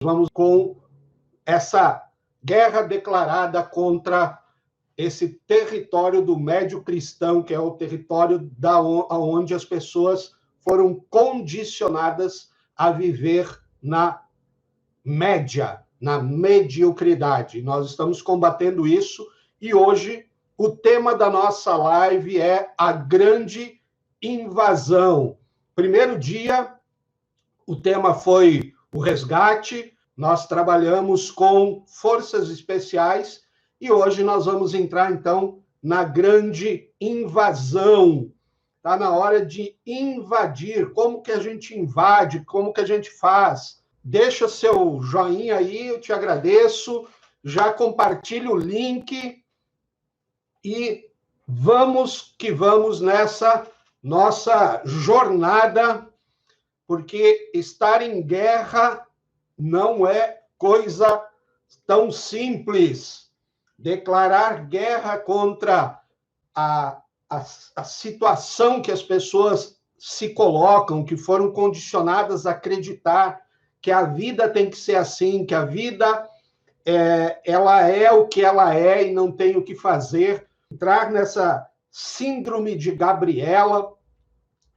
Vamos com essa guerra declarada contra esse território do médio cristão, que é o território onde as pessoas foram condicionadas a viver na média, na mediocridade. Nós estamos combatendo isso e hoje o tema da nossa live é a grande invasão. Primeiro dia, o tema foi o resgate, nós trabalhamos com forças especiais e hoje nós vamos entrar, então, na grande invasão. Está na hora de invadir. Como que a gente invade? Como que a gente faz? Deixa seu joinha aí, eu te agradeço. Já compartilha o link e vamos que vamos nessa nossa jornada, porque estar em guerra não é coisa tão simples. Declarar guerra contra a situação que as pessoas se colocam, que foram condicionadas a acreditar que a vida tem que ser assim, que a vida ela é o que ela é e não tem o que fazer. Entrar nessa síndrome de Gabriela,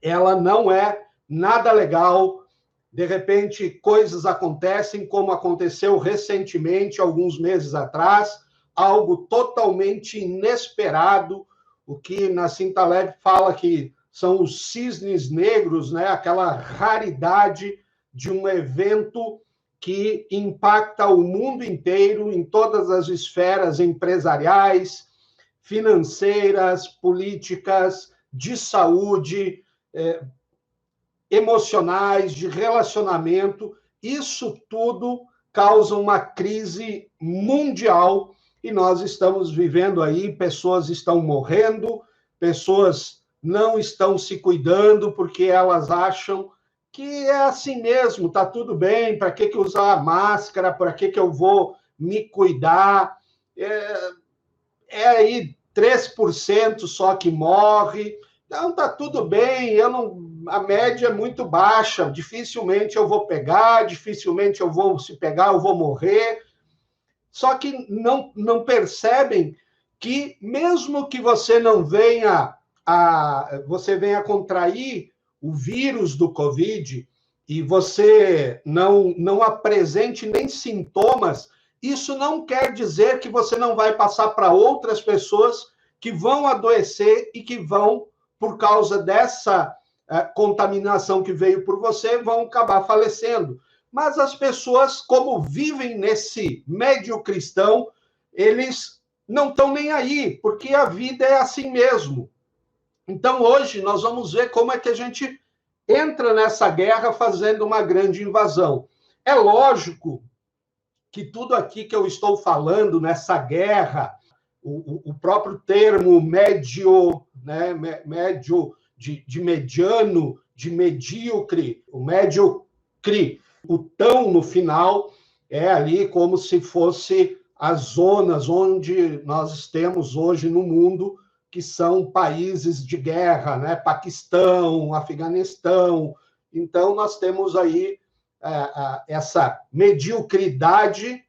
ela não é nada legal. De repente, coisas acontecem, como aconteceu recentemente, alguns meses atrás, algo totalmente inesperado, o que Nassim Taleb fala que são os cisnes negros, né? Aquela raridade de um evento que impacta o mundo inteiro, em todas as esferas empresariais, financeiras, políticas, de saúde, emocionais, de relacionamento. Isso tudo causa uma crise mundial e nós estamos vivendo aí, pessoas estão morrendo, pessoas não estão se cuidando porque elas acham que é assim mesmo, tá tudo bem, para que usar máscara, para que eu vou me cuidar? Aí 3% só que morre. Não, tá tudo bem, a média é muito baixa, dificilmente eu vou pegar, dificilmente eu vou, se pegar, eu vou morrer. Só que não percebem que mesmo que você não venha você venha contrair o vírus do Covid e você não apresente nem sintomas, isso não quer dizer que você não vai passar para outras pessoas que vão adoecer e que vão, por causa dessa contaminação que veio por você, vão acabar falecendo. Mas as pessoas, como vivem nesse médio cristão, eles não estão nem aí, porque a vida é assim mesmo. Então, hoje, nós vamos ver como é que a gente entra nessa guerra fazendo uma grande invasão. É lógico que tudo aqui que eu estou falando nessa guerra, o próprio termo médio, né, médio de mediano, de medíocre, o médiocre, o tão no final é ali como se fosse as zonas onde nós temos hoje no mundo, que são países de guerra, né? Paquistão, Afeganistão. Então, nós temos aí essa mediocridade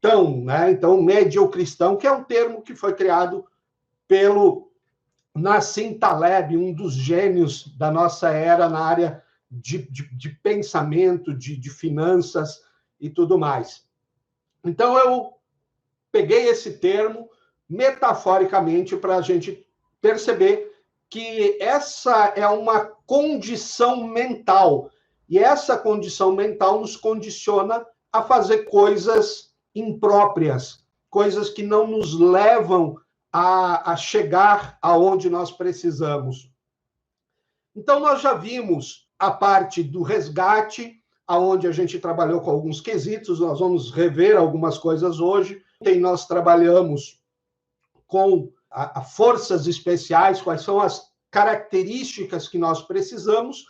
tão, né? Então, mediocristão, que é um termo que foi criado pelo Nassim Taleb, um dos gênios da nossa era na área de pensamento, de finanças e tudo mais. Então, eu peguei esse termo metaforicamente para a gente perceber que essa é uma condição mental, e essa condição mental nos condiciona a fazer coisas impróprias, coisas que não nos levam a chegar aonde nós precisamos. Então, nós já vimos a parte do resgate, aonde a gente trabalhou com alguns quesitos, nós vamos rever algumas coisas hoje. Nós trabalhamos com forças especiais, quais são as características que nós precisamos,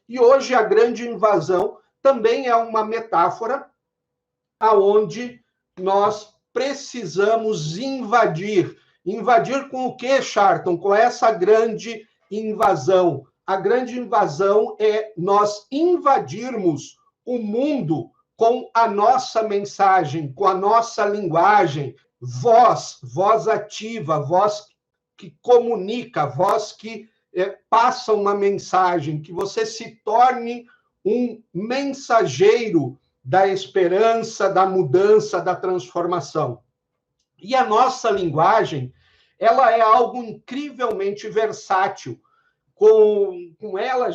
e hoje a grande invasão também é uma metáfora aonde nós precisamos invadir. Invadir com o quê, Charlton? Com essa grande invasão. A grande invasão é nós invadirmos o mundo com a nossa mensagem, com a nossa linguagem, voz ativa, voz que comunica, voz que passa uma mensagem, que você se torne um mensageiro da esperança, da mudança, da transformação. E a nossa linguagem, ela é algo incrivelmente versátil. Com ela,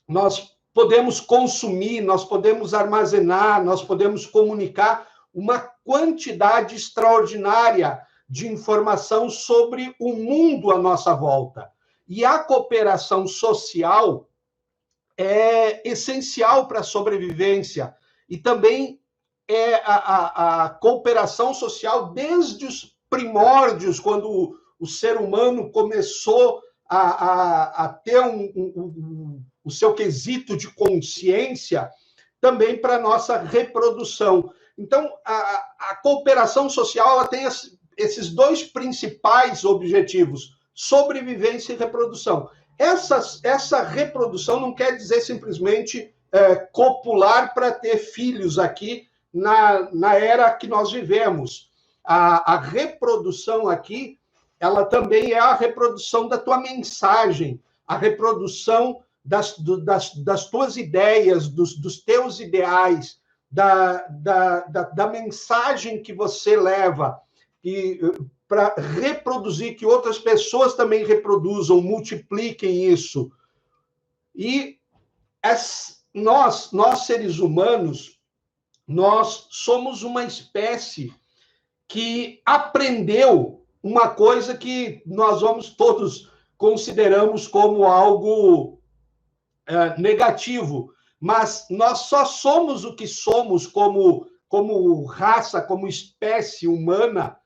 nós podemos consumir, nós podemos armazenar, nós podemos comunicar uma quantidade extraordinária de informação sobre o mundo à nossa volta. E a cooperação social é essencial para a sobrevivência e também é a cooperação social desde os primórdios, quando o ser humano começou a ter o seu quesito de consciência, também para a nossa reprodução. Então, a cooperação social ela tem esses dois principais objetivos, sobrevivência e reprodução. Essa reprodução não quer dizer simplesmente copular para ter filhos aqui na era que nós vivemos. A reprodução aqui, ela também é a reprodução da tua mensagem, a reprodução das tuas ideias, dos teus ideais, da mensagem que você leva, para reproduzir, que outras pessoas também reproduzam, multipliquem isso. E nós seres humanos, nós somos uma espécie que aprendeu uma coisa que nós todos consideramos como algo negativo, mas nós só somos o que somos como raça, como espécie humana,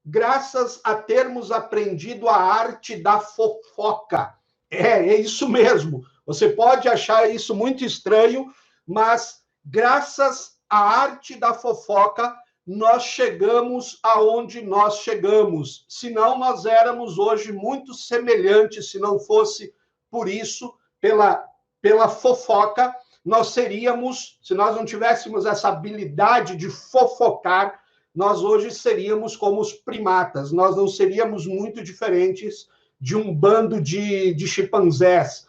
graças a termos aprendido a arte da fofoca. É isso mesmo. Você pode achar isso muito estranho, mas graças à arte da fofoca, nós chegamos aonde nós chegamos. Senão, nós éramos hoje muito semelhantes, se não fosse por isso, pela fofoca, nós seríamos, se nós não tivéssemos essa habilidade de fofocar, nós hoje seríamos como os primatas, nós não seríamos muito diferentes de um bando de chimpanzés.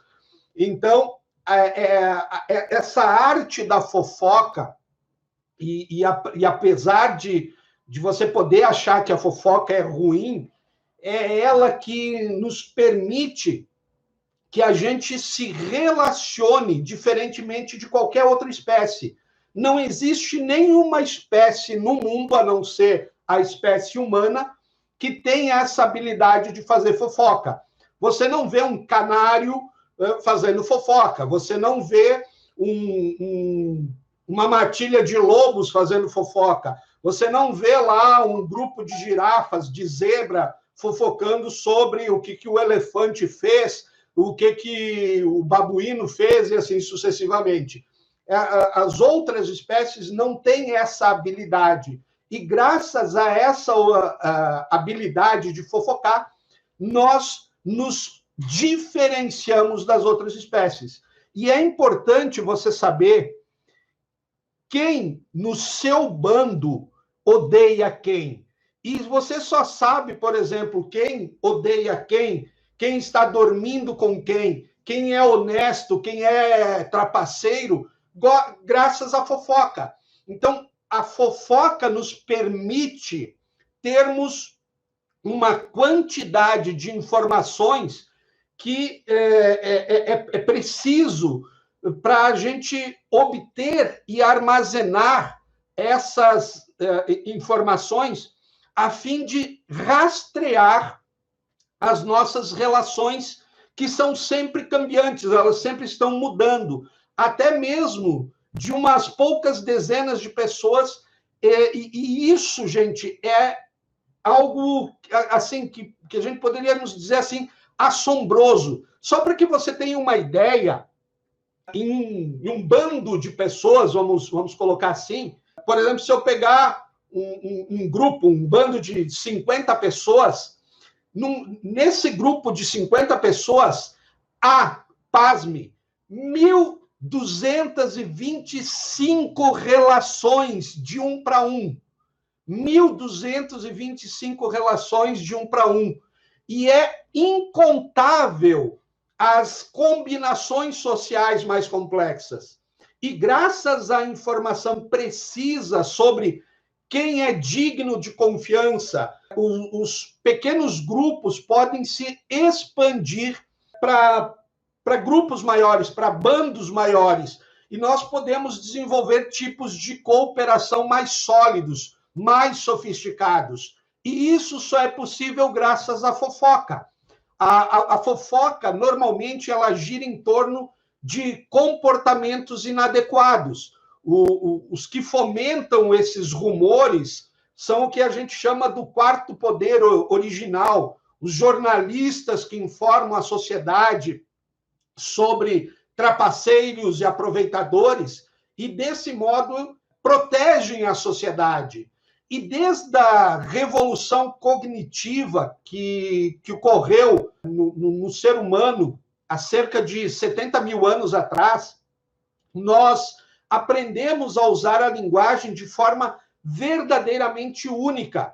Então, essa arte da fofoca, e apesar de você poder achar que a fofoca é ruim, é ela que nos permite que a gente se relacione diferentemente de qualquer outra espécie. Não existe nenhuma espécie no mundo, a não ser a espécie humana, que tenha essa habilidade de fazer fofoca. Você não vê um canário fazendo fofoca, você não vê uma matilha de lobos fazendo fofoca, você não vê lá um grupo de girafas, de zebra, fofocando sobre o que o elefante fez, o que o babuíno fez e assim sucessivamente. As outras espécies não têm essa habilidade. E graças a essa habilidade de fofocar, nós nos diferenciamos das outras espécies. E é importante você saber quem no seu bando odeia quem. E você só sabe, por exemplo, quem odeia quem está dormindo com quem é honesto, quem é trapaceiro, graças à fofoca. Então, a fofoca nos permite termos uma quantidade de informações que é preciso para a gente obter e armazenar essas informações a fim de rastrear as nossas relações, que são sempre cambiantes, elas sempre estão mudando, até mesmo de umas poucas dezenas de pessoas, e isso, gente, é algo assim que a gente poderia nos dizer assim, assombroso. Só para que você tenha uma ideia, em um bando de pessoas, vamos colocar assim, por exemplo, se eu pegar um grupo, um bando de 50 pessoas, nesse grupo de 50 pessoas, há, pasme, 1.000 1.225 relações de 1 para 1. 1.225 relações de 1 para 1. E é incontável as combinações sociais mais complexas. E graças à informação precisa sobre quem é digno de confiança, os pequenos grupos podem se expandir para grupos maiores, para bandos maiores, e nós podemos desenvolver tipos de cooperação mais sólidos, mais sofisticados. E isso só é possível graças à fofoca. A fofoca, normalmente, ela gira em torno de comportamentos inadequados. Os que fomentam esses rumores são o que a gente chama do quarto poder original, os jornalistas que informam a sociedade sobre trapaceiros e aproveitadores, e, desse modo, protegem a sociedade. E desde a revolução cognitiva que ocorreu no ser humano há cerca de 70 mil anos atrás, nós aprendemos a usar a linguagem de forma verdadeiramente única,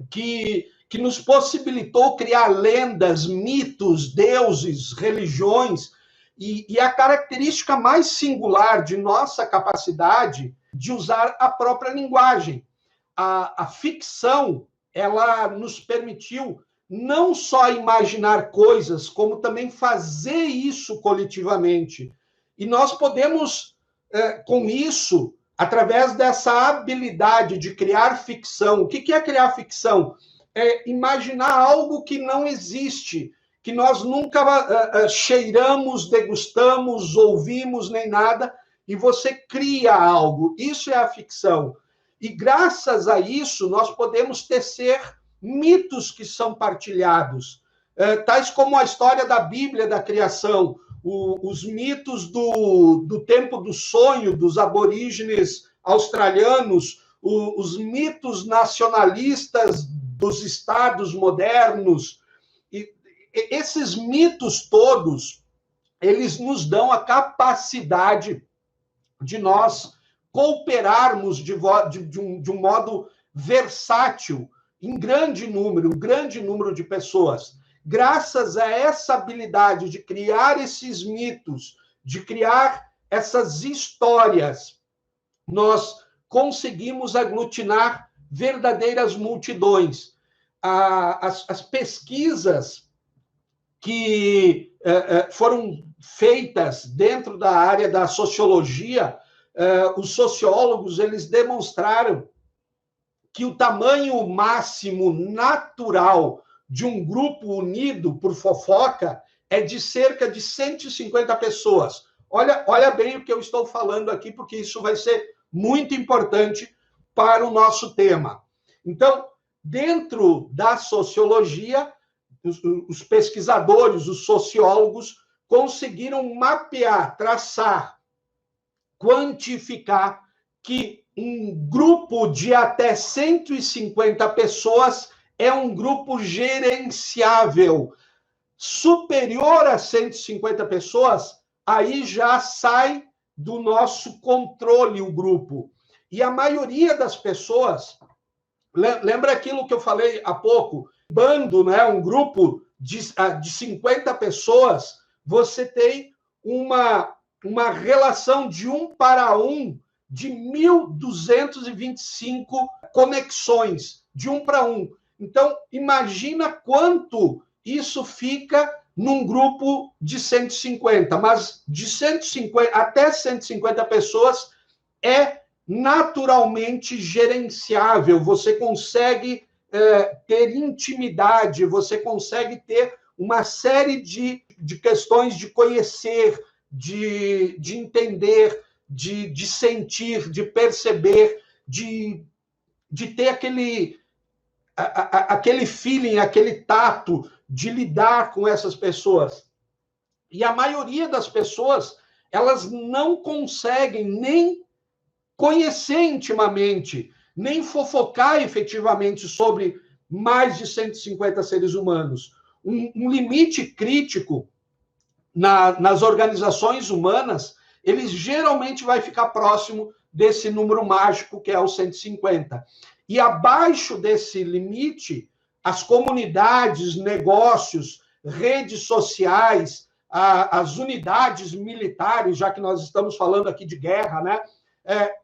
que nos possibilitou criar lendas, mitos, deuses, religiões, e a característica mais singular de nossa capacidade de usar a própria linguagem. A ficção, ela nos permitiu não só imaginar coisas, como também fazer isso coletivamente. E nós podemos, com isso, através dessa habilidade de criar ficção. O que é criar ficção? É imaginar algo que não existe, que nós nunca cheiramos, degustamos, ouvimos, nem nada, e você cria algo. Isso é a ficção. E graças a isso, nós podemos tecer mitos que são partilhados, tais como a história da Bíblia da criação, os mitos do tempo do sonho dos aborígenes australianos, os mitos nacionalistas dos estados modernos. E esses mitos todos, eles nos dão a capacidade de nós cooperarmos de um modo versátil em um grande número de pessoas. Graças a essa habilidade de criar esses mitos, de criar essas histórias, nós conseguimos aglutinar verdadeiras multidões. As pesquisas que foram feitas dentro da área da sociologia, os sociólogos, eles demonstraram que o tamanho máximo natural de um grupo unido por fofoca é de cerca de 150 pessoas. Olha bem o que eu estou falando aqui, porque isso vai ser muito importante para o nosso tema. Então, dentro da sociologia, os pesquisadores, os sociólogos, conseguiram mapear, traçar, quantificar que um grupo de até 150 pessoas é um grupo gerenciável. Superior a 150 pessoas, aí já sai do nosso controle o grupo. E a maioria das pessoas, lembra aquilo que eu falei há pouco, bando, né? Um grupo de 50 pessoas, você tem uma relação de 1 para 1 de 1.225 conexões, de 1 para 1. Então, imagina quanto isso fica num grupo de 150, mas de 150 até 150 pessoas é naturalmente gerenciável, você consegue ter intimidade, você consegue ter uma série de questões de conhecer, de entender, de sentir, de perceber, de ter aquele feeling, aquele tato de lidar com essas pessoas. E a maioria das pessoas, elas não conseguem nem conhecer intimamente, nem fofocar efetivamente sobre mais de 150 seres humanos. Um limite crítico nas organizações humanas ele geralmente vai ficar próximo desse número mágico, que é o 150. E abaixo desse limite, as comunidades, negócios, redes sociais, as unidades militares, já que nós estamos falando aqui de guerra, né,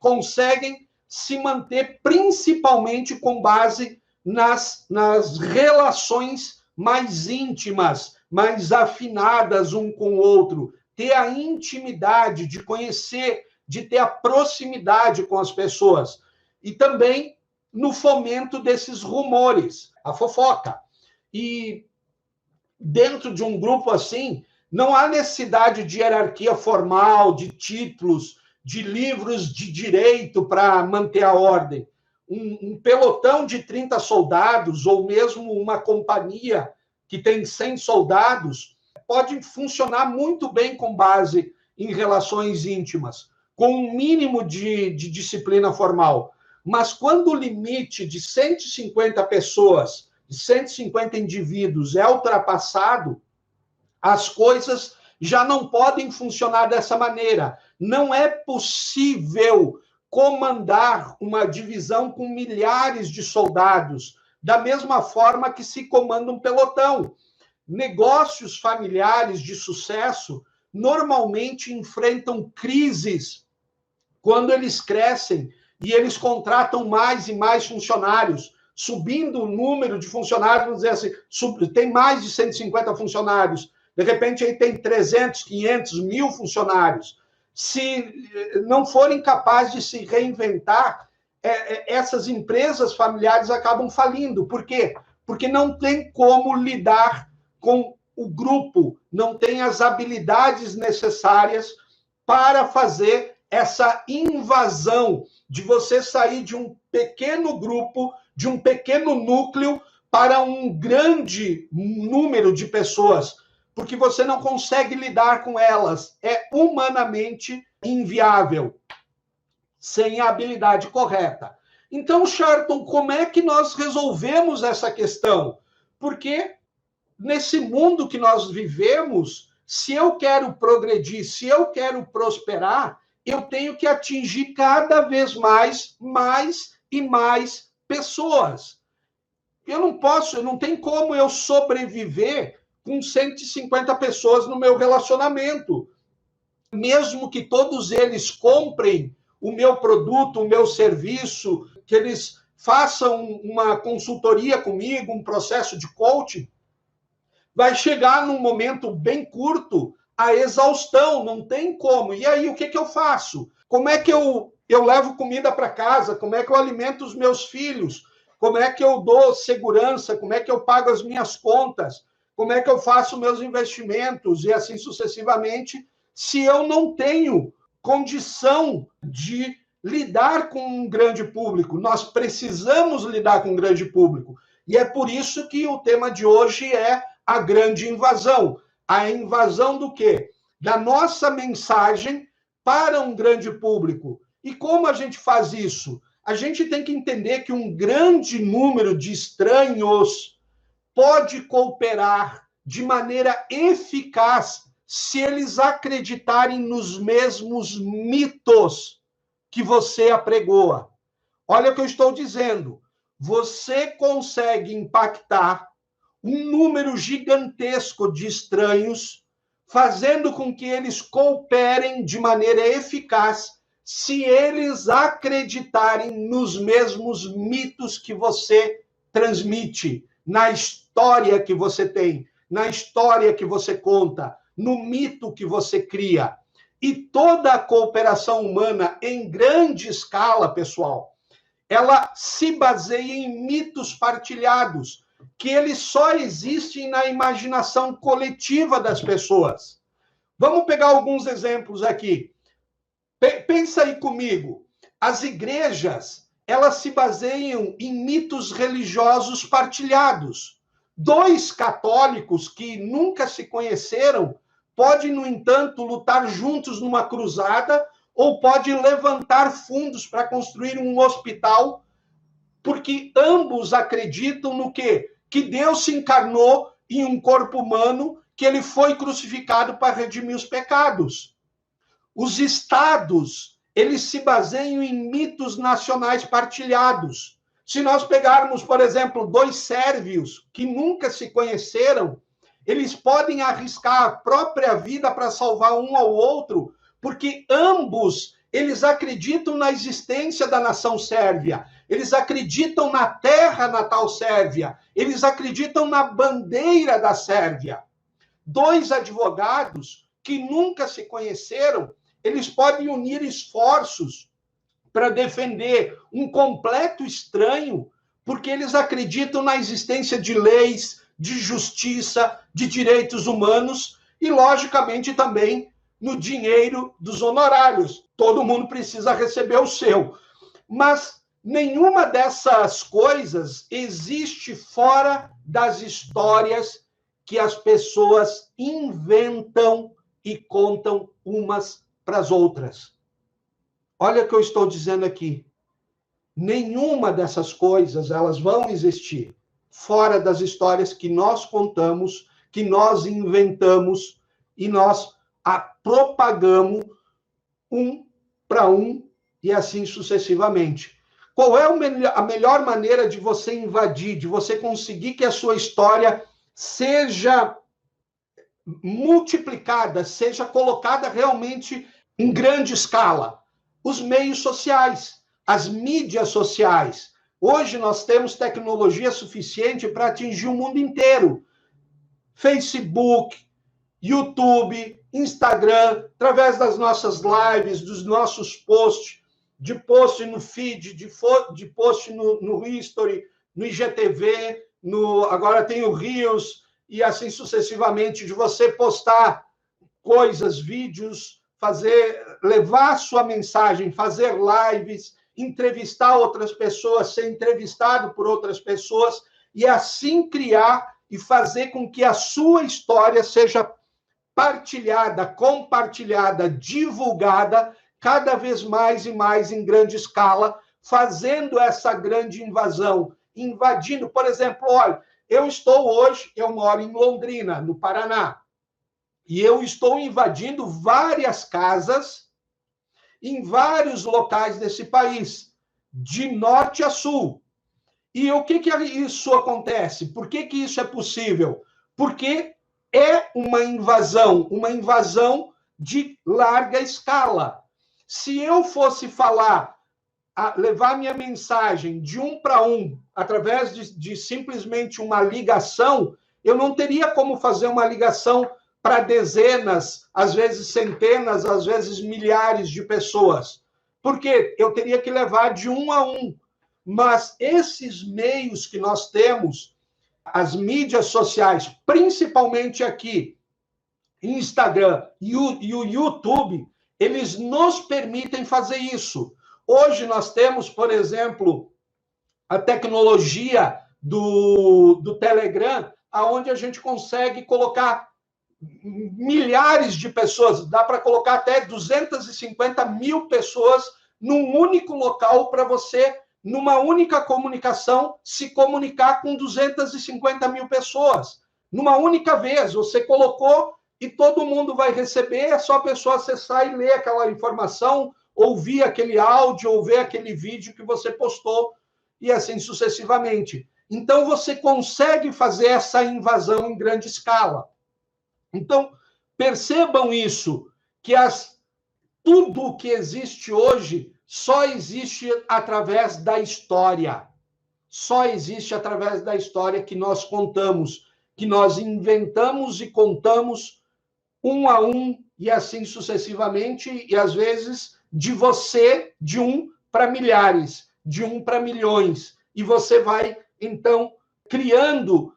conseguem se manter principalmente com base nas relações mais íntimas, mais afinadas um com o outro, ter a intimidade de conhecer, de ter a proximidade com as pessoas. E também no fomento desses rumores, a fofoca. E dentro de um grupo assim, não há necessidade de hierarquia formal, de títulos, de livros de direito para manter a ordem. Um pelotão de 30 soldados, ou mesmo uma companhia que tem 100 soldados, pode funcionar muito bem com base em relações íntimas, com um mínimo de disciplina formal. Mas quando o limite de 150 pessoas, de 150 indivíduos é ultrapassado, as coisas já não podem funcionar dessa maneira. Não é possível comandar uma divisão com milhares de soldados, da mesma forma que se comanda um pelotão. Negócios familiares de sucesso normalmente enfrentam crises quando eles crescem e eles contratam mais e mais funcionários, subindo o número de funcionários, vamos dizer assim, tem mais de 150 funcionários, de repente aí tem 300, 500, 1000 funcionários. Se não forem capazes de se reinventar, essas empresas familiares acabam falindo. Por quê? Porque não tem como lidar com o grupo, não tem as habilidades necessárias para fazer essa invasão, de você sair de um pequeno grupo, de um pequeno núcleo, para um grande número de pessoas, porque você não consegue lidar com elas. É humanamente inviável, sem a habilidade correta. Então, Sharton, como é que nós resolvemos essa questão? Porque nesse mundo que nós vivemos, se eu quero progredir, se eu quero prosperar, eu tenho que atingir cada vez mais e mais pessoas. Eu não tem como eu sobreviver com 150 pessoas no meu relacionamento. Mesmo que todos eles comprem o meu produto, o meu serviço, que eles façam uma consultoria comigo, um processo de coaching, vai chegar num momento bem curto a exaustão, não tem como. E aí, o que eu faço? Como é que eu levo comida para casa? Como é que eu alimento os meus filhos? Como é que eu dou segurança? Como é que eu pago as minhas contas? Como é que eu faço meus investimentos? E assim sucessivamente, se eu não tenho condição de lidar com um grande público. Nós precisamos lidar com um grande público. E é por isso que o tema de hoje é a grande invasão. A invasão do quê? Da nossa mensagem para um grande público. E como a gente faz isso? A gente tem que entender que um grande número de estranhos pode cooperar de maneira eficaz se eles acreditarem nos mesmos mitos que você apregoa. Olha o que eu estou dizendo. Você consegue impactar um número gigantesco de estranhos, fazendo com que eles cooperem de maneira eficaz se eles acreditarem nos mesmos mitos que você transmite, na história que você tem, na história que você conta, no mito que você cria. E toda a cooperação humana em grande escala, pessoal, ela se baseia em mitos partilhados, que eles só existem na imaginação coletiva das pessoas. Vamos pegar alguns exemplos aqui. Pensa aí comigo. As igrejas, elas se baseiam em mitos religiosos partilhados. Dois católicos que nunca se conheceram podem, no entanto, lutar juntos numa cruzada ou podem levantar fundos para construir um hospital, porque ambos acreditam no quê? Que Deus se encarnou em um corpo humano, que ele foi crucificado para redimir os pecados. Os estados, eles se baseiam em mitos nacionais partilhados. Se nós pegarmos, por exemplo, dois sérvios que nunca se conheceram, eles podem arriscar a própria vida para salvar um ao outro, porque ambos eles acreditam na existência da nação sérvia, eles acreditam na terra natal sérvia, eles acreditam na bandeira da Sérvia. Dois advogados que nunca se conheceram, eles podem unir esforços para defender um completo estranho, porque eles acreditam na existência de leis, de justiça, de direitos humanos e, logicamente, também no dinheiro dos honorários. Todo mundo precisa receber o seu. Mas nenhuma dessas coisas existe fora das histórias que as pessoas inventam e contam umas para as outras. Olha o que eu estou dizendo aqui. Nenhuma dessas coisas elas vão existir fora das histórias que nós contamos, que nós inventamos e nós a propagamos um para um e assim sucessivamente. Qual é a melhor maneira de você invadir, de você conseguir que a sua história seja multiplicada, seja colocada realmente em grande escala? Os meios sociais, as mídias sociais. Hoje nós temos tecnologia suficiente para atingir o mundo inteiro. Facebook, YouTube, Instagram, através das nossas lives, dos nossos posts, de post no feed, de post no History, no IGTV, agora tem o Reels, e assim sucessivamente, de você postar coisas, vídeos, levar sua mensagem, fazer lives, entrevistar outras pessoas, ser entrevistado por outras pessoas, e assim criar e fazer com que a sua história seja partilhada, compartilhada, divulgada, cada vez mais e mais em grande escala, fazendo essa grande invasão, invadindo, por exemplo, olha, eu moro em Londrina, no Paraná, e eu estou invadindo várias casas em vários locais desse país, de norte a sul. E o que isso acontece? Por que isso é possível? Porque é uma invasão de larga escala. Se eu fosse levar minha mensagem de um para um, através de simplesmente uma ligação, eu não teria como fazer uma ligação para dezenas, às vezes centenas, às vezes milhares de pessoas. Porque eu teria que levar de um a um. Mas esses meios que nós temos, as mídias sociais, principalmente aqui, Instagram e o YouTube, eles nos permitem fazer isso. Hoje nós temos, por exemplo, a tecnologia do Telegram, onde a gente consegue colocar milhares de pessoas, dá para colocar até 250 mil pessoas num único local para você, numa única comunicação, se comunicar com 250 mil pessoas. Numa única vez, você colocou e todo mundo vai receber, é só a pessoa acessar e ler aquela informação, ouvir aquele áudio, ou ver aquele vídeo que você postou, e assim sucessivamente. Então, você consegue fazer essa invasão em grande escala. Então, percebam isso, que tudo o que existe hoje só existe através da história. Só existe através da história que nós contamos, que nós inventamos e contamos um a um, e assim sucessivamente, e às vezes de você, de um para milhares, de um para milhões. E você vai, então, criando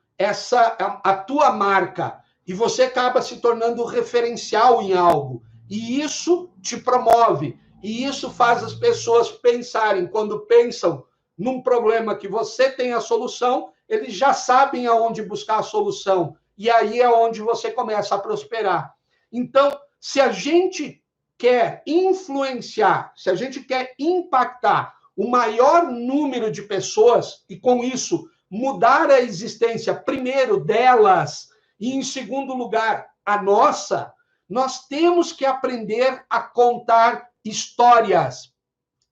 a tua marca, e você acaba se tornando referencial em algo. E isso te promove, e isso faz as pessoas pensarem, quando pensam num problema que você tem a solução, eles já sabem aonde buscar a solução, e aí é onde você começa a prosperar. Então, se a gente quer influenciar, se a gente quer impactar o maior número de pessoas, e com isso mudar a existência, primeiro, delas, e em segundo lugar, a nossa, Nós temos que aprender a contar histórias,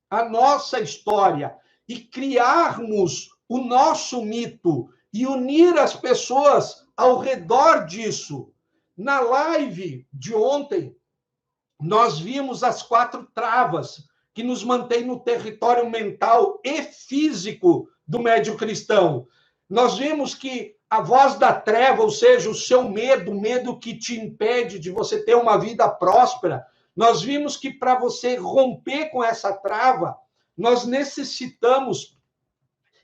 a nossa história, e criarmos o nosso mito e unir as pessoas ao redor disso. Na live de ontem, nós vimos as 4 travas que nos mantêm no território mental e físico do médio cristão. Nós vimos que a voz da treva, ou seja, o seu medo, o medo que te impede de você ter uma vida próspera, nós vimos que para você romper com essa trava, nós necessitamos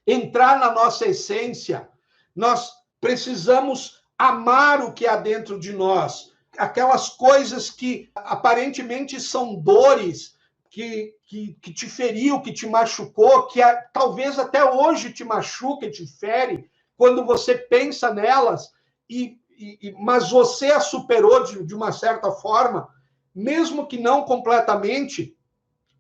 entrar na nossa essência, nós precisamos amar o que há dentro de nós, aquelas coisas que aparentemente são dores, que te feriu, que te machucou, que talvez até hoje te machuca e te fere, quando você pensa nelas, mas você a superou de uma certa forma, mesmo que não completamente,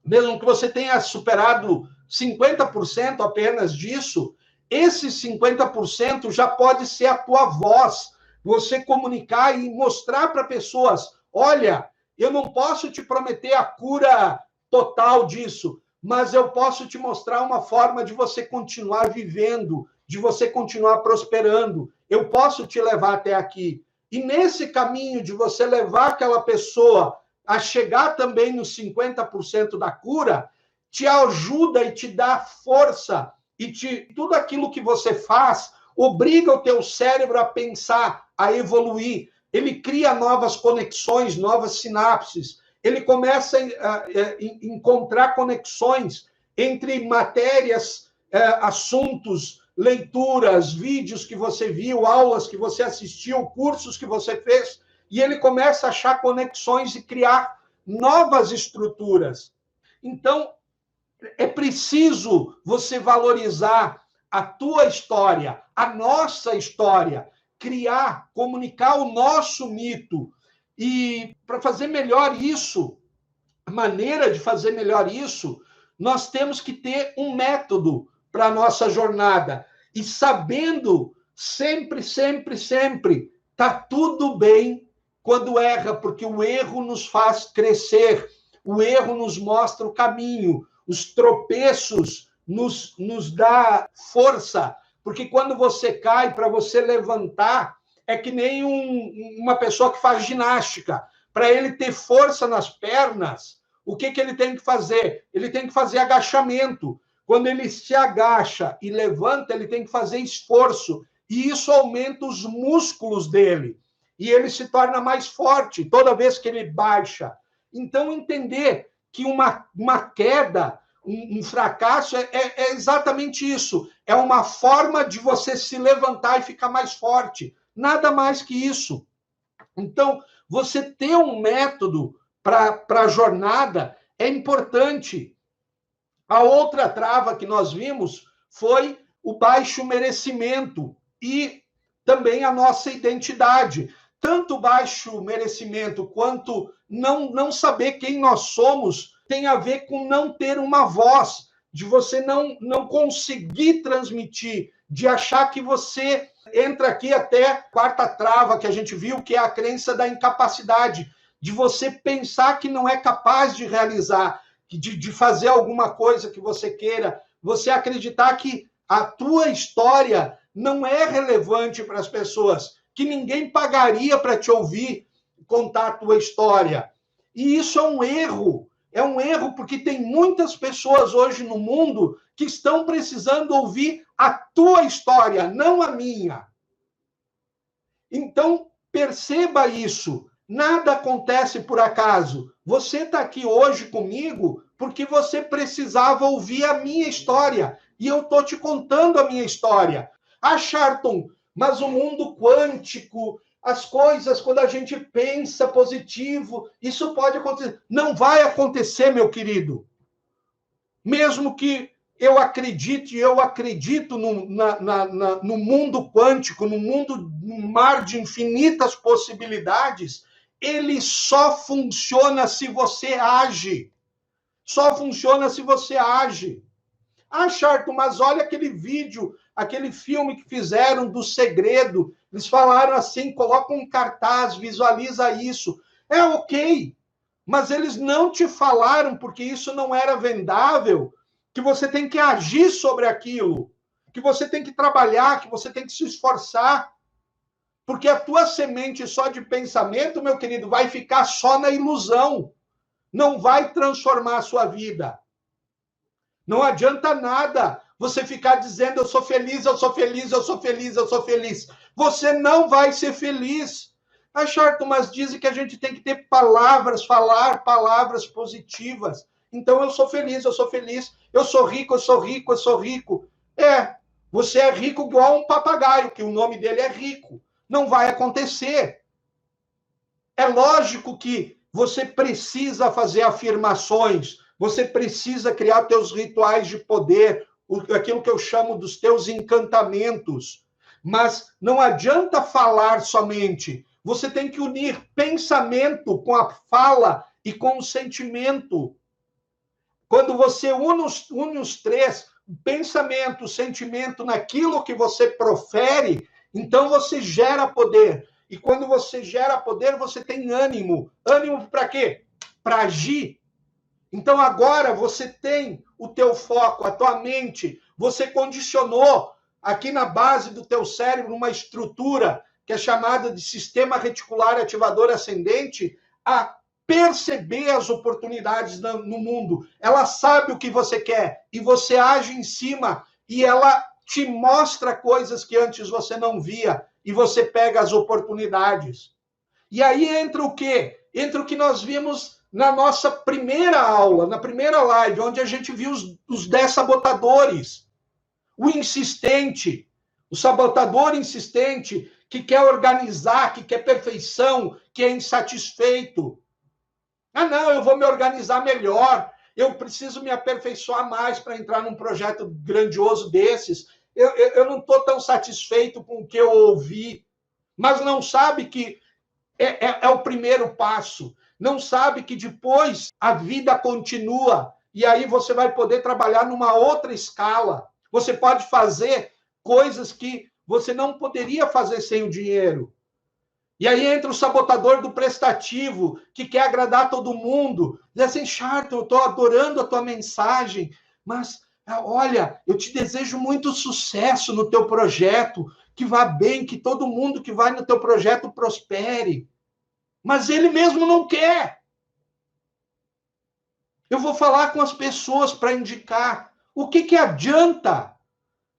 mesmo que você tenha superado 50% apenas disso, esse 50% já pode ser a tua voz, você comunicar e mostrar para pessoas, olha, eu não posso te prometer a cura total disso, mas eu posso te mostrar uma forma de você continuar vivendo, de você continuar prosperando. Eu posso te levar até aqui. E nesse caminho de você levar aquela pessoa a chegar também nos 50% da cura, te ajuda e te dá força, e tudo aquilo que você faz obriga o teu cérebro a pensar, a evoluir. Ele cria novas conexões, novas sinapses. Ele começa a encontrar conexões entre matérias, assuntos, leituras, vídeos que você viu, aulas que você assistiu, cursos que você fez, e ele começa a achar conexões e criar novas estruturas. Então, é preciso você valorizar a tua história, a nossa história, criar, comunicar o nosso mito. E para fazer melhor isso, a maneira de fazer melhor isso, nós temos que ter um método para a nossa jornada. E sabendo sempre, sempre, sempre, está tudo bem quando erra, porque o erro nos faz crescer, o erro nos mostra o caminho, os tropeços nos dá força, porque quando você cai, para você levantar, é que nem uma pessoa que faz ginástica. Para ele ter força nas pernas, o que ele tem que fazer? Ele tem que fazer agachamento. Quando ele se agacha e levanta, ele tem que fazer esforço. E isso aumenta os músculos dele. E ele se torna mais forte toda vez que ele baixa. Então, entender que uma queda, um fracasso, é exatamente isso. É uma forma de você se levantar e ficar mais forte. Nada mais que isso. Então, você ter um método para a jornada é importante. A outra trava que nós vimos foi o baixo merecimento e também a nossa identidade. Tanto baixo merecimento quanto não saber quem nós somos tem a ver com não ter uma voz, de você não conseguir transmitir, de achar que você entra aqui até a 4ª trava que a gente viu, que é a crença da incapacidade, de você pensar que não é capaz de realizar, de fazer alguma coisa que você queira, você acreditar que a tua história não é relevante para as pessoas, que ninguém pagaria para te ouvir contar a tua história. E isso é um erro porque tem muitas pessoas hoje no mundo que estão precisando ouvir a tua história, não a minha. Então, perceba isso. Nada acontece por acaso. Você está aqui hoje comigo porque você precisava ouvir a minha história. E eu estou te contando a minha história. Ah, Charlton, mas o mundo quântico, as coisas, quando a gente pensa positivo, isso pode acontecer. Não vai acontecer, meu querido. Mesmo que eu acredito no mundo quântico, no mar de infinitas possibilidades, ele só funciona se você age. Só funciona se você age. Ah, Charlton, mas olha aquele vídeo, aquele filme que fizeram do Segredo. Eles falaram assim, coloca um cartaz, visualiza isso. É ok, mas eles não te falaram, porque isso não era vendável, que você tem que agir sobre aquilo, que você tem que trabalhar, que você tem que se esforçar. Porque a tua semente só de pensamento, meu querido, vai ficar só na ilusão. Não vai transformar a sua vida. Não adianta nada você ficar dizendo eu sou feliz, eu sou feliz, eu sou feliz, eu sou feliz. Você não vai ser feliz. Ah, Charto, mas dizem que a gente tem que ter palavras, falar palavras positivas. Então eu sou feliz, eu sou feliz, eu sou rico, eu sou rico, eu sou rico. É, você é rico igual um papagaio, que o nome dele é rico. Não vai acontecer. É lógico que você precisa fazer afirmações, você precisa criar teus rituais de poder, aquilo que eu chamo dos teus encantamentos. Mas não adianta falar somente. Você tem que unir pensamento com a fala e com o sentimento. Quando você une os três, pensamento, sentimento, naquilo que você profere, então você gera poder. E quando você gera poder, você tem ânimo. Ânimo para quê? Para agir. Então agora você tem o teu foco, a tua mente, você condicionou aqui na base do teu cérebro uma estrutura que é chamada de sistema reticular ativador ascendente a perceber as oportunidades no mundo. Ela sabe o que você quer e você age em cima e ela te mostra coisas que antes você não via e você pega as oportunidades. E aí entra o quê? Entra o que nós vimos na nossa primeira aula, na primeira live, onde a gente viu os 10 sabotadores. O insistente, o sabotador insistente, que quer organizar, que quer perfeição, que é insatisfeito. Ah, não, eu vou me organizar melhor, eu preciso me aperfeiçoar mais para entrar num projeto grandioso desses. Eu não estou tão satisfeito com o que eu ouvi, mas não sabe que é o primeiro passo. Não sabe que depois a vida continua e aí você vai poder trabalhar numa outra escala. Você pode fazer coisas que você não poderia fazer sem o dinheiro. E aí entra o sabotador do prestativo, que quer agradar todo mundo. Diz assim, Charto, eu estou adorando a tua mensagem, mas olha, eu te desejo muito sucesso no teu projeto, que vá bem, que todo mundo que vai no teu projeto prospere. Mas ele mesmo não quer. Eu vou falar com as pessoas para indicar. O que adianta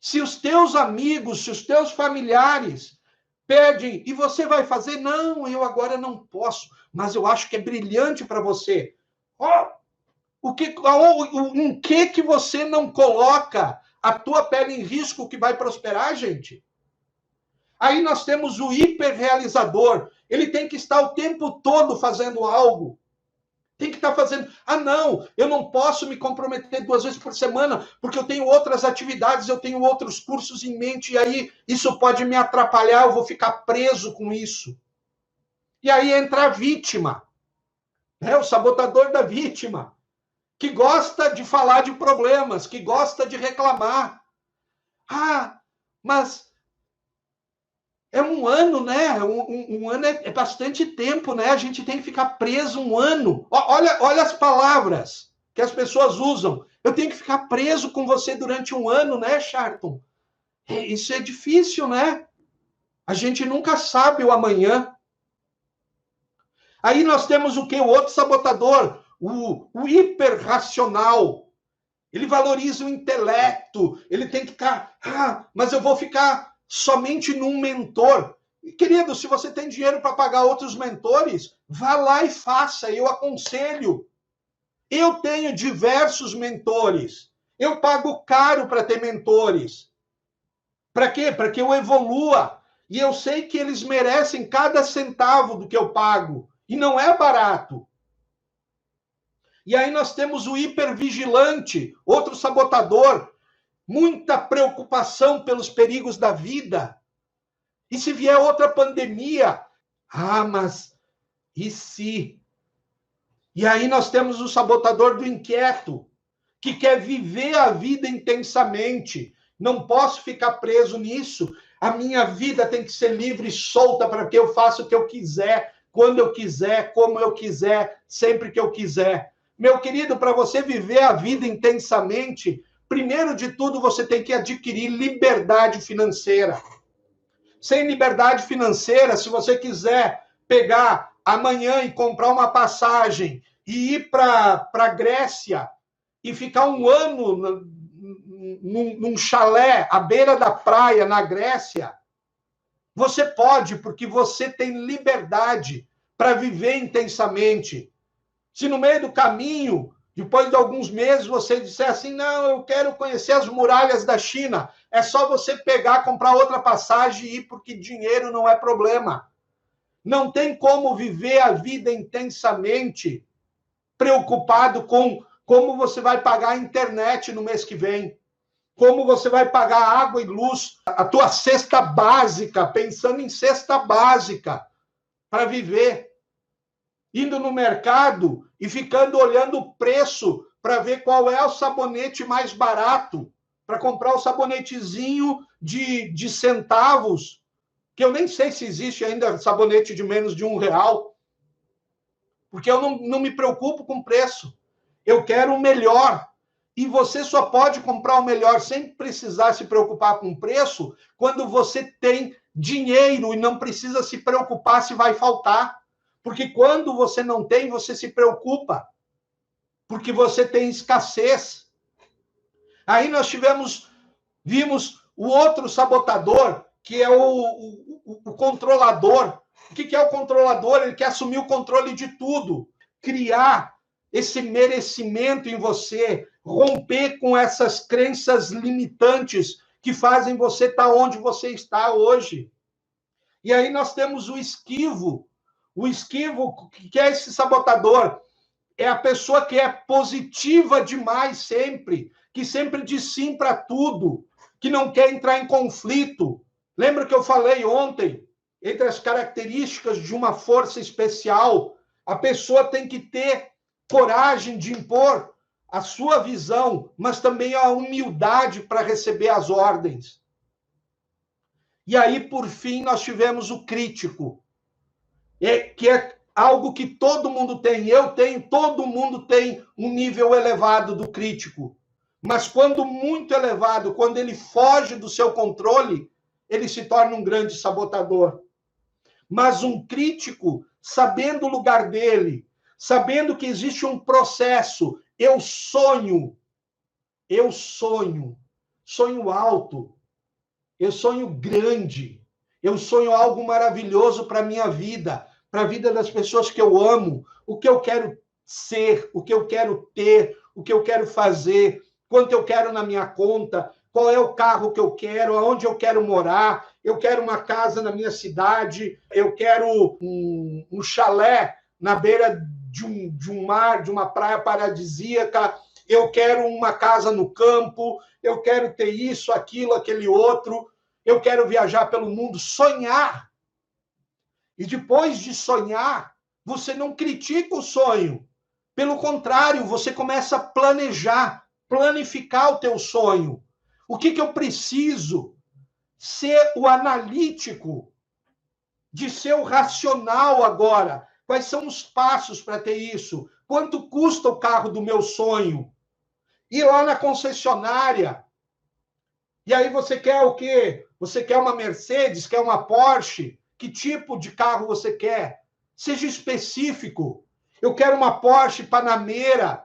se os teus amigos, se os teus familiares pedem e você vai fazer? Não, eu agora não posso, mas eu acho que é brilhante para você. Em que você não coloca a tua pele em risco que vai prosperar, gente? Aí nós temos o hiperrealizador. Ele tem que estar o tempo todo fazendo algo. Tem que estar fazendo. Ah, não, eu não posso me comprometer 2 vezes por semana, porque eu tenho outras atividades, eu tenho outros cursos em mente, e aí isso pode me atrapalhar, eu vou ficar preso com isso. E aí entra a vítima, o sabotador da vítima, que gosta de falar de problemas, que gosta de reclamar. Ah, mas é um ano, né? Um ano é bastante tempo, né? A gente tem que ficar preso um ano. Olha as palavras que as pessoas usam. Eu tenho que ficar preso com você durante um ano, né, Charlton? Isso é difícil, né? A gente nunca sabe o amanhã. Aí nós temos o quê? O outro sabotador, o hiperracional. Ele valoriza o intelecto. Ele tem que ficar... mas eu vou ficar somente num mentor. Querido, se você tem dinheiro para pagar outros mentores, vá lá e faça, eu aconselho. Eu tenho diversos mentores. Eu pago caro para ter mentores. Para quê? Para que eu evolua. E eu sei que eles merecem cada centavo do que eu pago. E não é barato. E aí nós temos o hipervigilante, outro sabotador, muita preocupação pelos perigos da vida. E se vier outra pandemia? Mas e se? E aí nós temos o sabotador do inquieto, que quer viver a vida intensamente. Não posso ficar preso nisso. A minha vida tem que ser livre e solta para que eu faça o que eu quiser, quando eu quiser, como eu quiser, sempre que eu quiser. Meu querido, para você viver a vida intensamente, primeiro de tudo, você tem que adquirir liberdade financeira. Sem liberdade financeira, se você quiser pegar amanhã e comprar uma passagem e ir para a Grécia e ficar um ano num chalé à beira da praia na Grécia, você pode, porque você tem liberdade para viver intensamente. Se no meio do caminho, depois de alguns meses, você disser assim, não, eu quero conhecer as muralhas da China, é só você pegar, comprar outra passagem e ir, porque dinheiro não é problema. Não tem como viver a vida intensamente preocupado com como você vai pagar a internet no mês que vem, como você vai pagar água e luz, a tua cesta básica, pensando em cesta básica para viver. Indo no mercado e ficando olhando o preço para ver qual é o sabonete mais barato, para comprar o sabonetezinho de centavos, que eu nem sei se existe ainda sabonete de menos de R$1, porque eu não me preocupo com preço. Eu quero o melhor. E você só pode comprar o melhor sem precisar se preocupar com preço quando você tem dinheiro e não precisa se preocupar se vai faltar. Porque quando você não tem, você se preocupa. Porque você tem escassez. Aí nós vimos o outro sabotador, que é o controlador. O que é o controlador? Ele quer assumir o controle de tudo. Criar esse merecimento em você, romper com essas crenças limitantes que fazem você estar onde você está hoje. E aí nós temos o esquivo. O esquivo, que é esse sabotador, é a pessoa que é positiva demais sempre, que sempre diz sim para tudo, que não quer entrar em conflito. Lembra que eu falei ontem, entre as características de uma força especial, a pessoa tem que ter coragem de impor a sua visão, mas também a humildade para receber as ordens. E aí, por fim, nós tivemos o crítico, que é algo que todo mundo tem. Eu tenho, todo mundo tem um nível elevado do crítico. Mas quando muito elevado, quando ele foge do seu controle, ele se torna um grande sabotador. Mas um crítico, sabendo o lugar dele, sabendo que existe um processo, eu sonho alto, eu sonho grande, eu sonho algo maravilhoso para a minha vida, para a vida das pessoas que eu amo, o que eu quero ser, o que eu quero ter, o que eu quero fazer, quanto eu quero na minha conta, qual é o carro que eu quero, aonde eu quero morar, eu quero uma casa na minha cidade, eu quero um chalé na beira de um mar, de uma praia paradisíaca, eu quero uma casa no campo, eu quero ter isso, aquilo, aquele outro, eu quero viajar pelo mundo, sonhar. E depois de sonhar, você não critica o sonho. Pelo contrário, você começa a planejar, planificar o teu sonho. O que eu preciso? Ser o analítico, de ser o racional agora. Quais são os passos para ter isso? Quanto custa o carro do meu sonho? Ir lá na concessionária. E aí você quer o quê? Você quer uma Mercedes? Quer uma Porsche? Que tipo de carro você quer? Seja específico. Eu quero uma Porsche Panamera.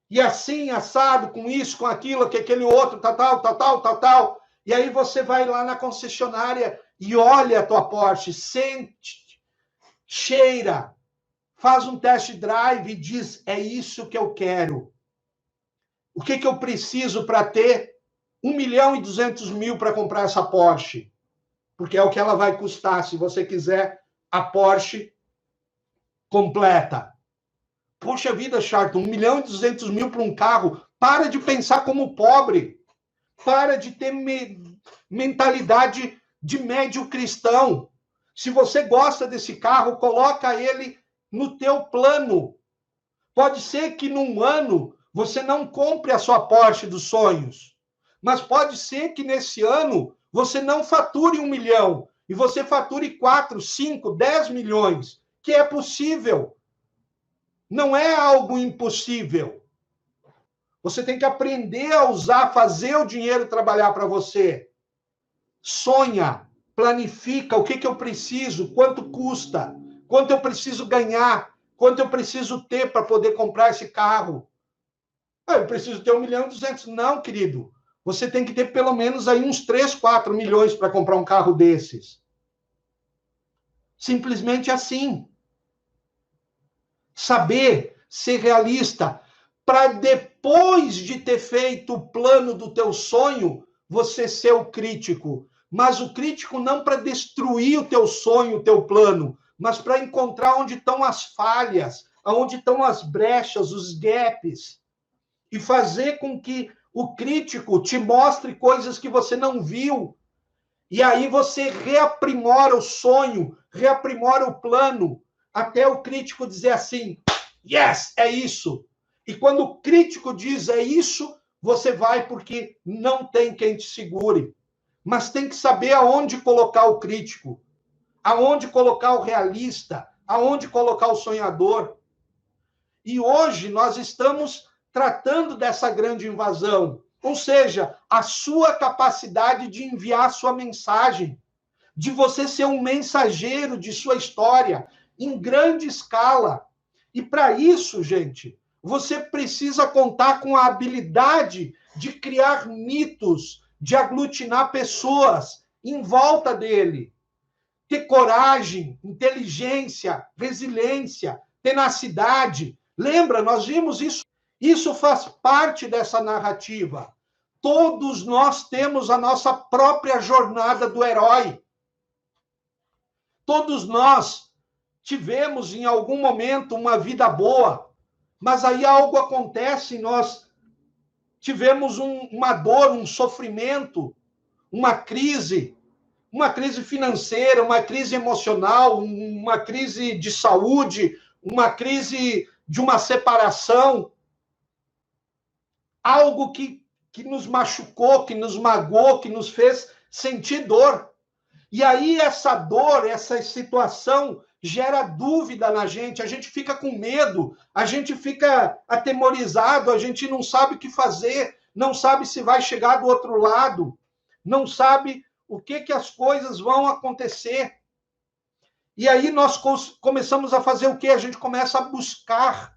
E assim, assado, com isso, com aquilo, que aquele outro, tal. E aí você vai lá na concessionária e olha a tua Porsche, sente, cheira, faz um test drive e diz, é isso que eu quero. O que eu preciso para ter 1.200.000 para comprar essa Porsche? Porque é o que ela vai custar, se você quiser a Porsche completa. Poxa vida, Charlton, 1.200.000 para um carro. Para de pensar como pobre. Para de ter mentalidade de médio cristão. Se você gosta desse carro, coloca ele no teu plano. Pode ser que num ano você não compre a sua Porsche dos sonhos. Mas pode ser que nesse ano você não fature 1 milhão e você fature 4, 5, 10 milhões, que é possível. Não é algo impossível. Você tem que aprender a usar, fazer o dinheiro trabalhar para você. Sonha, planifica o que eu preciso, quanto custa, quanto eu preciso ganhar, quanto eu preciso ter para poder comprar esse carro. Eu preciso ter 1.200.000. Não, querido. Você tem que ter pelo menos aí uns 3, 4 milhões para comprar um carro desses. Simplesmente assim. Saber ser realista, para depois de ter feito o plano do teu sonho, você ser o crítico. Mas o crítico não para destruir o teu sonho, o teu plano, mas para encontrar onde estão as falhas, onde estão as brechas, os gaps, e fazer com que o crítico te mostre coisas que você não viu. E aí você reaprimora o sonho, reaprimora o plano, até o crítico dizer assim, yes, é isso. E quando o crítico diz é isso, você vai porque não tem quem te segure. Mas tem que saber aonde colocar o crítico, aonde colocar o realista, aonde colocar o sonhador. E hoje nós estamos tratando dessa grande invasão, ou seja, a sua capacidade de enviar sua mensagem, de você ser um mensageiro de sua história em grande escala. E para isso, gente, você precisa contar com a habilidade de criar mitos, de aglutinar pessoas em volta dele. Ter coragem, inteligência, resiliência, tenacidade. Lembra, nós vimos isso. Isso faz parte dessa narrativa. Todos nós temos a nossa própria jornada do herói. Todos nós tivemos em algum momento uma vida boa, mas aí algo acontece e nós tivemos uma dor, um sofrimento, uma crise financeira, uma crise emocional, uma crise de saúde, uma crise de uma separação, algo que nos machucou, que nos magoou, que nos fez sentir dor. E aí essa dor, essa situação gera dúvida na gente, a gente fica com medo, a gente fica atemorizado, a gente não sabe o que fazer, não sabe se vai chegar do outro lado, não sabe o que as coisas vão acontecer. E aí nós começamos a fazer o quê? A gente começa a buscar.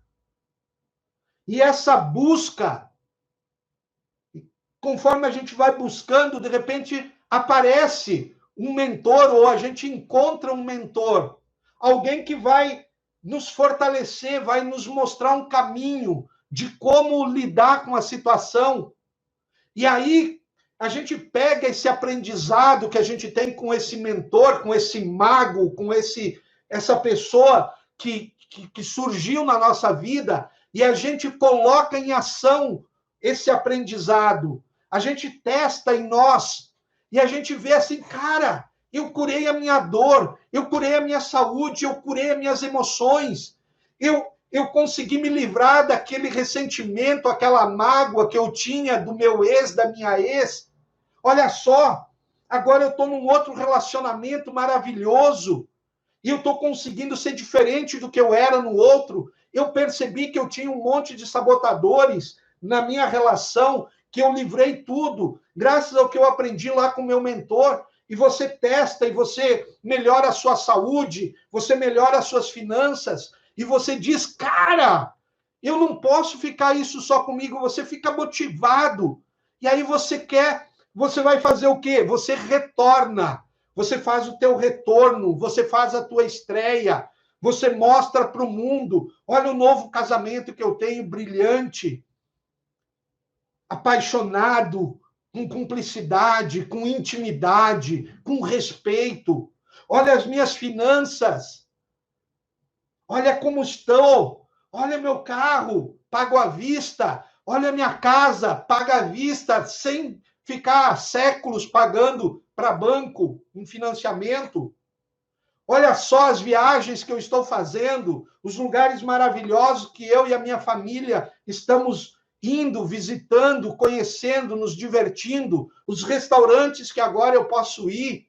E essa busca, conforme a gente vai buscando, de repente aparece um mentor, ou a gente encontra um mentor, alguém que vai nos fortalecer, vai nos mostrar um caminho de como lidar com a situação. E aí a gente pega esse aprendizado que a gente tem com esse mentor, com esse mago, com essa pessoa que surgiu na nossa vida, e a gente coloca em ação esse aprendizado. A gente testa em nós, e a gente vê assim, cara, eu curei a minha dor, eu curei a minha saúde, eu curei as minhas emoções, eu consegui me livrar daquele ressentimento, aquela mágoa que eu tinha do meu ex, da minha ex. Olha só, agora eu estou num outro relacionamento maravilhoso e eu estou conseguindo ser diferente do que eu era no outro. Eu percebi que eu tinha um monte de sabotadores na minha relação, que eu livrei tudo, graças ao que eu aprendi lá com o meu mentor. E você testa, e você melhora a sua saúde, você melhora as suas finanças, e você diz, cara, eu não posso ficar isso só comigo, você fica motivado. E aí você vai fazer o quê? Você retorna, você faz o teu retorno, você faz a tua estreia, você mostra para o mundo, olha o novo casamento que eu tenho, brilhante, apaixonado, com cumplicidade, com intimidade, com respeito. Olha as minhas finanças, olha como estou, olha meu carro, pago à vista, olha minha casa, paga à vista, sem ficar séculos pagando para banco em financiamento. Olha só as viagens que eu estou fazendo, os lugares maravilhosos que eu e a minha família estamos indo, visitando, conhecendo, nos divertindo, os restaurantes que agora eu posso ir.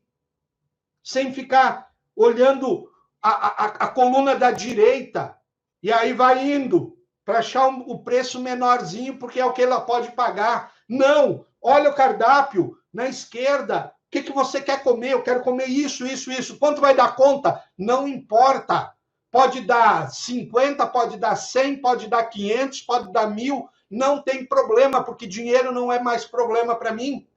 sem ficar olhando a coluna da direita, e aí vai indo para achar o preço menorzinho, porque é o que ela pode pagar. Não, olha o cardápio na esquerda. O que você quer comer? Eu quero comer isso, isso, isso. Quanto vai dar conta? Não importa. Pode dar 50, pode dar 100, pode dar 500, pode dar 1.000. Não tem problema, porque dinheiro não é mais problema para mim.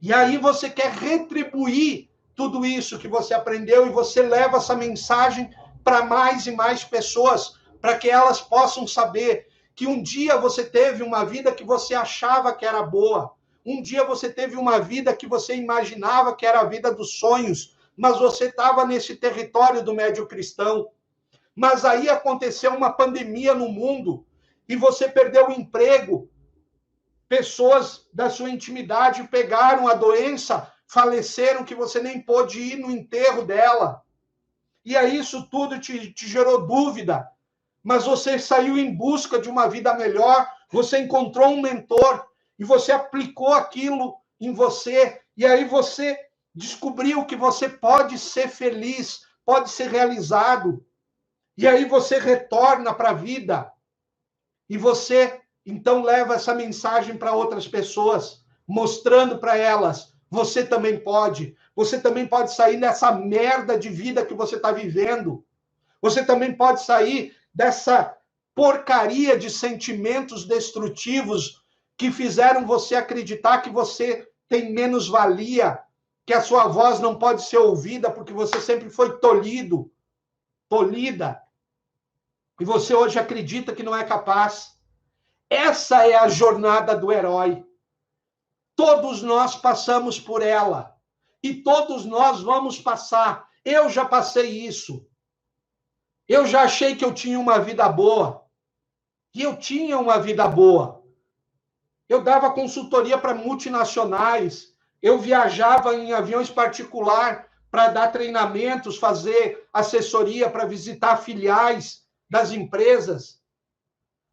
E aí você quer retribuir tudo isso que você aprendeu e você leva essa mensagem para mais e mais pessoas, para que elas possam saber que um dia você teve uma vida que você achava que era boa, um dia você teve uma vida que você imaginava que era a vida dos sonhos, mas você estava nesse território do médio cristão. Mas aí aconteceu uma pandemia no mundo e você perdeu o emprego. Pessoas da sua intimidade pegaram a doença, faleceram, que você nem pôde ir no enterro dela. E aí isso tudo te gerou dúvida, mas você saiu em busca de uma vida melhor, você encontrou um mentor e você aplicou aquilo em você, e aí você descobriu que você pode ser feliz, pode ser realizado. E aí você retorna para a vida e você então leva essa mensagem para outras pessoas, mostrando para elas, você também pode sair dessa merda de vida que você está vivendo, você também pode sair dessa porcaria de sentimentos destrutivos que fizeram você acreditar que você tem menos valia, que a sua voz não pode ser ouvida porque você sempre foi tolhida, e você hoje acredita que não é capaz. Essa é a jornada do herói. Todos nós passamos por ela. E todos nós vamos passar. Eu já passei isso. Eu já achei que eu tinha uma vida boa. E eu tinha uma vida boa. Eu dava consultoria para multinacionais. Eu viajava em aviões particulares para dar treinamentos, fazer assessoria, para visitar filiais das empresas.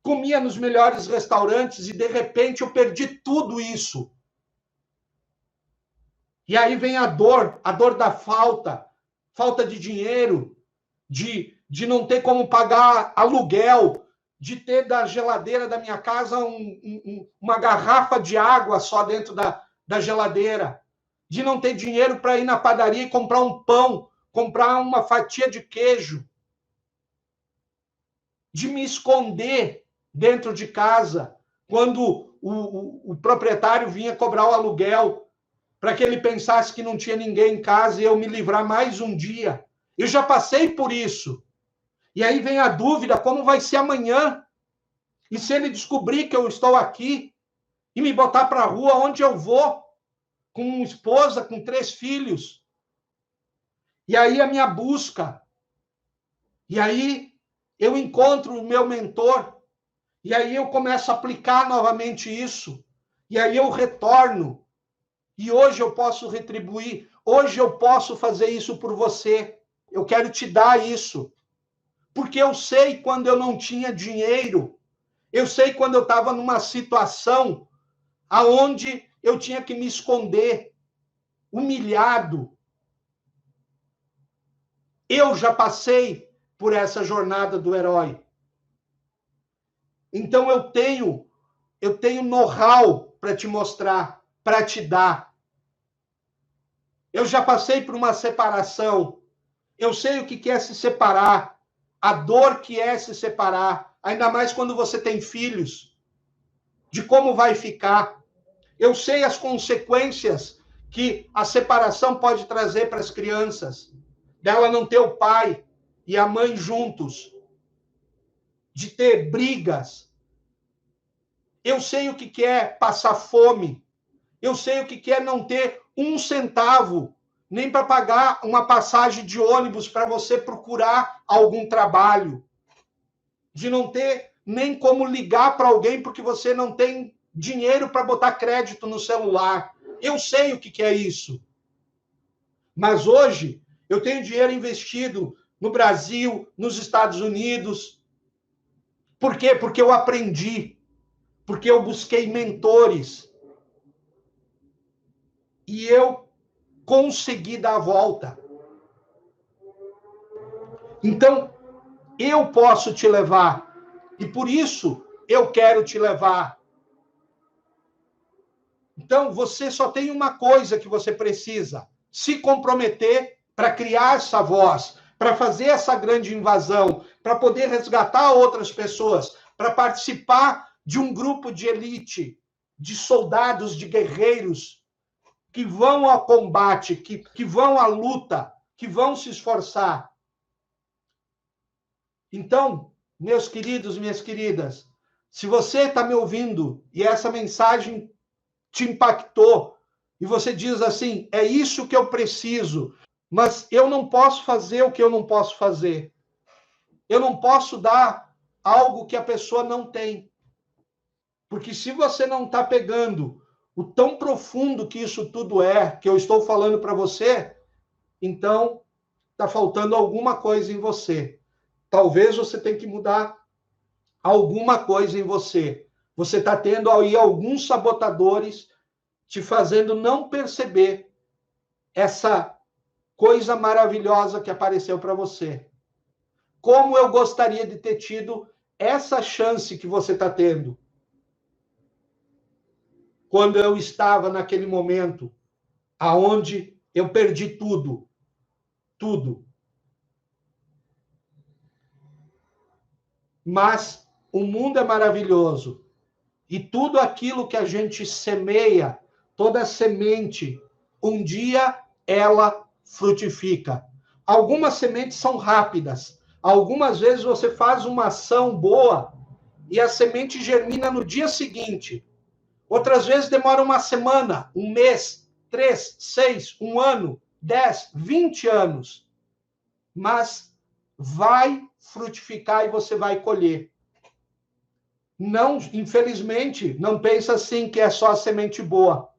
Comia nos melhores restaurantes e, de repente, eu perdi tudo isso. E aí vem a dor da falta de dinheiro, de não ter como pagar aluguel, de ter da geladeira da minha casa uma garrafa de água só dentro da geladeira, de não ter dinheiro para ir na padaria e comprar um pão, comprar uma fatia de queijo, de me esconder dentro de casa, quando o proprietário vinha cobrar o aluguel, para que ele pensasse que não tinha ninguém em casa e eu me livrar mais um dia. Eu já passei por isso. E aí vem a dúvida, como vai ser amanhã? E se ele descobrir que eu estou aqui e me botar para a rua, onde eu vou? Com uma esposa, com 3 filhos. E aí a minha busca. E aí eu encontro o meu mentor. E aí eu começo a aplicar novamente isso. E aí eu retorno. E hoje eu posso retribuir. Hoje eu posso fazer isso por você. Eu quero te dar isso. Porque eu sei quando eu não tinha dinheiro. Eu sei quando eu estava numa situação aonde eu tinha que me esconder, humilhado. Eu já passei por essa jornada do herói. Então eu tenho know-how para te mostrar, para te dar. Eu já passei por uma separação. Eu sei o que é se separar, a dor que é se separar, ainda mais quando você tem filhos, de como vai ficar. Eu sei as consequências que a separação pode trazer para as crianças, dela não ter o pai e a mãe juntos, de ter brigas. Eu sei o que é passar fome. Eu sei o que é não ter um centavo, nem para pagar uma passagem de ônibus para você procurar algum trabalho. De não ter nem como ligar para alguém porque você não tem dinheiro para botar crédito no celular. Eu sei o que é isso. Mas hoje eu tenho dinheiro investido no Brasil, nos Estados Unidos. Por quê? Porque eu aprendi. Porque eu busquei mentores. E eu consegui dar a volta. Então, eu posso te levar. E por isso, eu quero te levar. Então, você só tem uma coisa que você precisa: se comprometer para criar essa voz, para fazer essa grande invasão, para poder resgatar outras pessoas, para participar de um grupo de elite, de soldados, de guerreiros, que vão ao combate, que vão à luta, que vão se esforçar. Então, meus queridos, minhas queridas, se você está me ouvindo e essa mensagem te impactou, e você diz assim, é isso que eu preciso, mas eu não posso fazer o que eu não posso fazer. Eu não posso dar algo que a pessoa não tem. Porque se você não está pegando o tão profundo que isso tudo é, que eu estou falando para você, então está faltando alguma coisa em você. Talvez você tenha que mudar alguma coisa em você. Você está tendo aí alguns sabotadores te fazendo não perceber essa coisa maravilhosa que apareceu para você. Como eu gostaria de ter tido essa chance que você está tendo. Quando eu estava naquele momento aonde eu perdi tudo. Tudo. Mas o mundo é maravilhoso. E tudo aquilo que a gente semeia, toda semente, um dia ela frutifica. Algumas sementes são rápidas. Algumas vezes você faz uma ação boa e a semente germina no dia seguinte. Outras vezes demora uma semana, um mês, 3, 6, um ano, 10, 20 anos. Mas vai frutificar e você vai colher. Não, infelizmente, não pensa assim que é só a semente boa.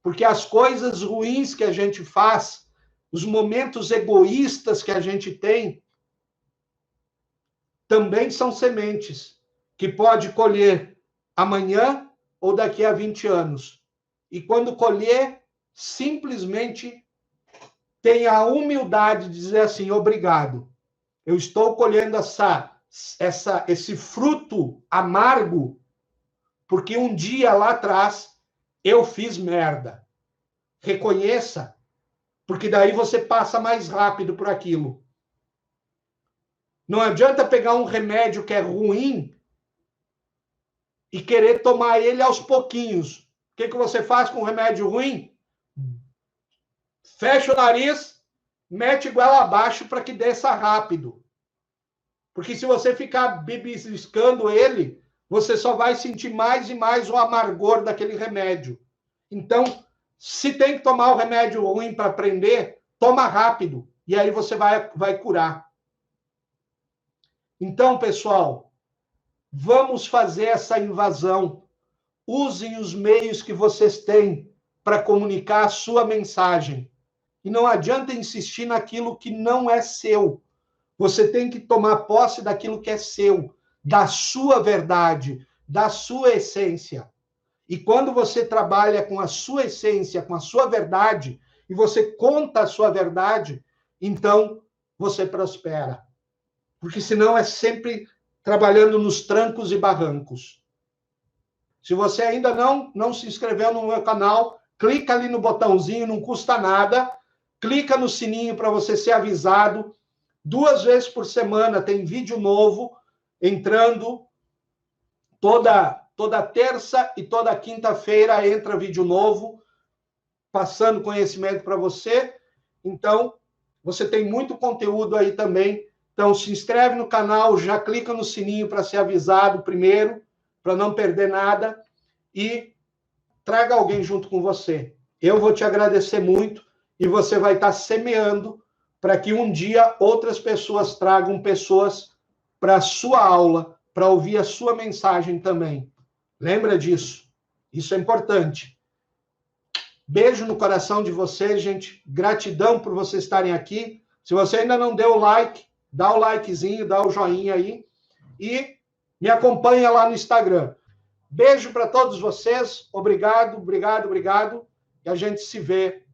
Porque as coisas ruins que a gente faz, os momentos egoístas que a gente tem, também são sementes que pode colher amanhã ou daqui a 20 anos. E quando colher, simplesmente tenha a humildade de dizer assim, obrigado. Eu estou colhendo esse fruto amargo porque um dia lá atrás eu fiz merda. Reconheça, porque daí você passa mais rápido por aquilo. Não adianta pegar um remédio que é ruim e querer tomar ele aos pouquinhos. O que você faz com um remédio ruim? Fecha o nariz, mete goela abaixo para que desça rápido. Porque se você ficar bibiscando ele, você só vai sentir mais e mais o amargor daquele remédio. Então, se tem que tomar o remédio ruim para aprender, toma rápido. E aí você vai curar. Então, pessoal, vamos fazer essa invasão. Usem os meios que vocês têm para comunicar a sua mensagem. E não adianta insistir naquilo que não é seu. Você tem que tomar posse daquilo que é seu, da sua verdade, da sua essência. E quando você trabalha com a sua essência, com a sua verdade, e você conta a sua verdade, então você prospera. Porque senão é sempre trabalhando nos trancos e barrancos. Se você ainda não se inscreveu no meu canal, clica ali no botãozinho, não custa nada. Clica no sininho para você ser avisado. 2 vezes por semana tem vídeo novo entrando. Toda terça e toda quinta-feira entra vídeo novo, passando conhecimento para você. Então, você tem muito conteúdo aí também. Então, se inscreve no canal, já clica no sininho para ser avisado primeiro, para não perder nada. E traga alguém junto com você. Eu vou te agradecer muito e você vai estar semeando para que um dia outras pessoas tragam pessoas para a sua aula, para ouvir a sua mensagem também. Lembra disso? Isso é importante. Beijo no coração de vocês, gente. Gratidão por vocês estarem aqui. Se você ainda não deu o like, dá o likezinho, dá o joinha aí. E me acompanha lá no Instagram. Beijo para todos vocês. Obrigado, obrigado, obrigado. E a gente se vê